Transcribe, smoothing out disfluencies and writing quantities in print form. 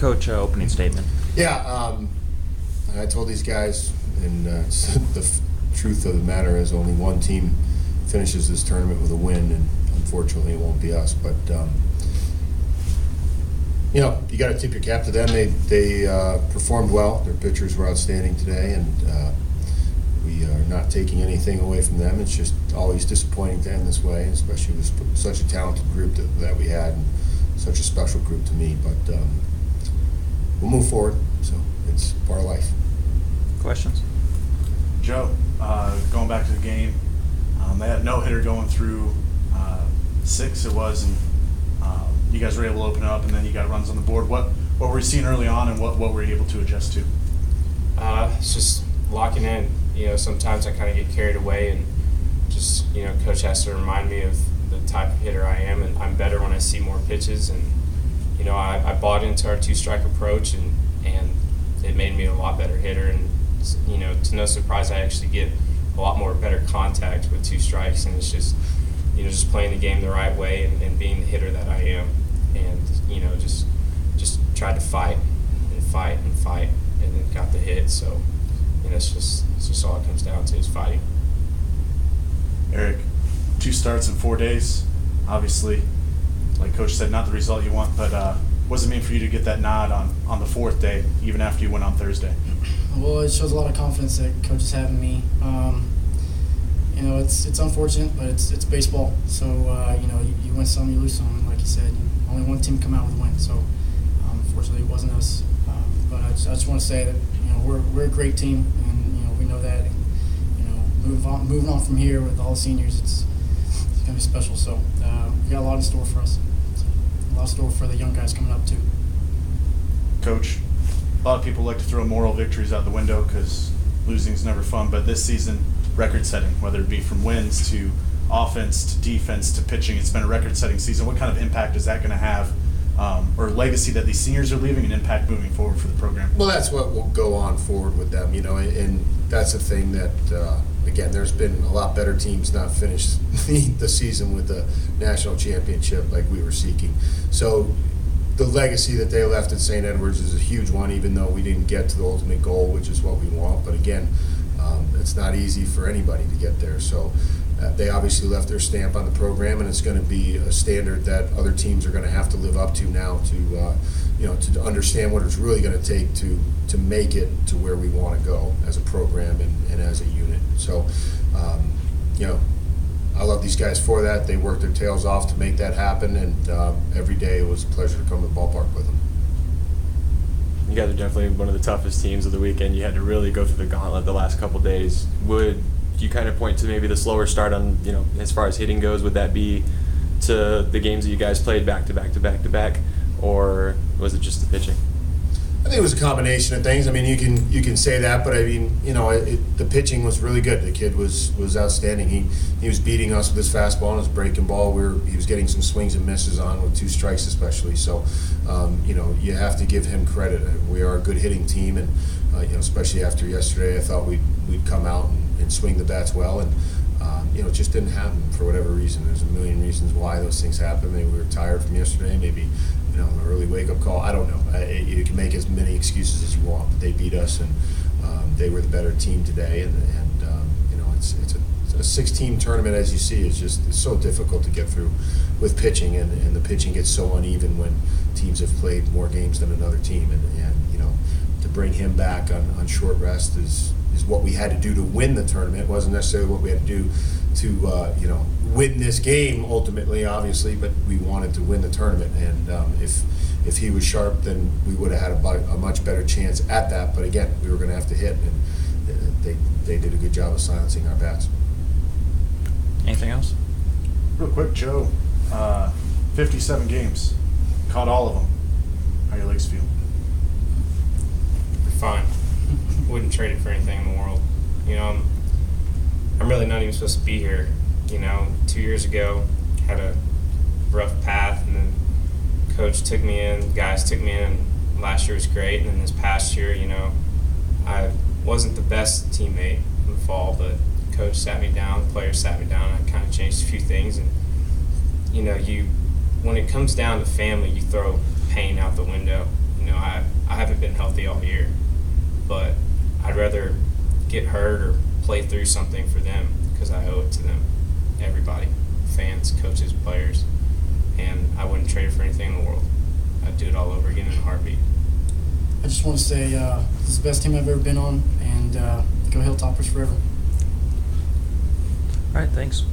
Coach, opening statement. Yeah, I told these guys, and the truth of the matter is only one team finishes this tournament with a win, and unfortunately it won't be us. But you got to tip your cap to them. They performed well. Their pitchers were outstanding today, and we are not taking anything away from them. It's just always disappointing to end this way, especially with such a talented group that we had, and such a special group to me. But we'll move forward. So it's part of life. Questions? Joe, going back to the game, they had a no-hitter going through 6, it was, and you guys were able to open it up, and then you got runs on the board. What were you seeing early on, and what were you able to adjust to? It's just locking in. Sometimes I kind of get carried away, and just, Coach has to remind me of the type of hitter I am, and I'm better when I see more pitches. And, I bought into our two-strike approach, and it made me a lot better hitter. And, to no surprise, I actually get a lot more better contact with 2 strikes, and it's just, just playing the game the right way and being the hitter that I am. And, just tried to fight, and then got the hit. So, it's just all it comes down to is fighting. Eric, 2 starts in 4 days. Obviously, like Coach said, not the result you want, but what does it mean for you to get that nod on the 4th day, even after you win on Thursday? Well, it shows a lot of confidence that Coach is having me. It's unfortunate, but it's baseball. So, you win some, you lose some. And like you said, only one team come out with a win. So, unfortunately, it wasn't us. But I just want to say that, we're a great team, and, we know that. And, moving on from here with all the seniors, it's going to be special. So, we got a lot in store for us. So, a lot in store for the young guys coming up, too. Coach, a lot of people like to throw moral victories out the window because losing's never fun, but this season, record-setting, whether it be from wins to offense to defense to pitching, it's been a record-setting season. What kind of impact is that going to have, or legacy that these seniors are leaving, and impact moving forward for the program? Well, that's what will go on forward with them, and that's the thing that, again, there's been a lot better teams not finish the season with the national championship like we were seeking. So the legacy that they left at St. Edwards is a huge one, even though we didn't get to the ultimate goal, which is what we want. But again, it's not easy for anybody to get there. So they obviously left their stamp on the program, and it's going to be a standard that other teams are going to have to live up to now to understand what it's really going to take to make it to where we want to go as a program and as a unit. So, I love these guys for that. They worked their tails off to make that happen, and every day it was a pleasure to come to the ballpark with them. You guys are definitely one of the toughest teams of the weekend. You had to really go through the gauntlet the last couple days. Would you kind of point to maybe the slower start on, as far as hitting goes? Would that be to the games that you guys played back to back to back to back, or was it just the pitching? I think it was a combination of things. I mean, you can say that, but I mean, the pitching was really good. The kid was outstanding. He was beating us with his fastball and his breaking ball. He was getting some swings and misses on with 2 strikes especially. So, you have to give him credit. We are a good hitting team, and especially after yesterday, I thought we'd come out and swing the bats well, and it just didn't happen for whatever reason. There's a million reasons why those things happen. Maybe we were tired from yesterday. Maybe an early wake-up call. I don't know. You can make as many excuses as you want, but they beat us, and they were the better team today. And it's a 6-team tournament, as you see. It's so difficult to get through with pitching, and the pitching gets so uneven when teams have played more games than another team. And to bring him back on short rest is what we had to do to win the tournament. It wasn't necessarily what we had to do to win this game ultimately, obviously, but we wanted to win the tournament. And if he was sharp, then we would have had a much better chance at that. But again, we were going to have to hit, and they did a good job of silencing our bats. Anything else? Real quick, Joe, 57 games, caught all of them. How your legs feel? We're fine. Wouldn't trade it for anything in the world. I'm really not even supposed to be here. 2 years ago, had a rough path, and then Coach took me in, guys took me in. Last year was great, and then this past year, I wasn't the best teammate in the fall, but Coach sat me down, players sat me down, I kind of changed a few things, and when it comes down to family, you throw pain out the window. healthy all year. But I'd rather get hurt or play through something for them because I owe it to them, everybody, fans, coaches, players, and I wouldn't trade it for anything in the world. I'd do it all over again in a heartbeat. I just want to say this is the best team I've ever been on, and go Hilltoppers forever. All right, thanks.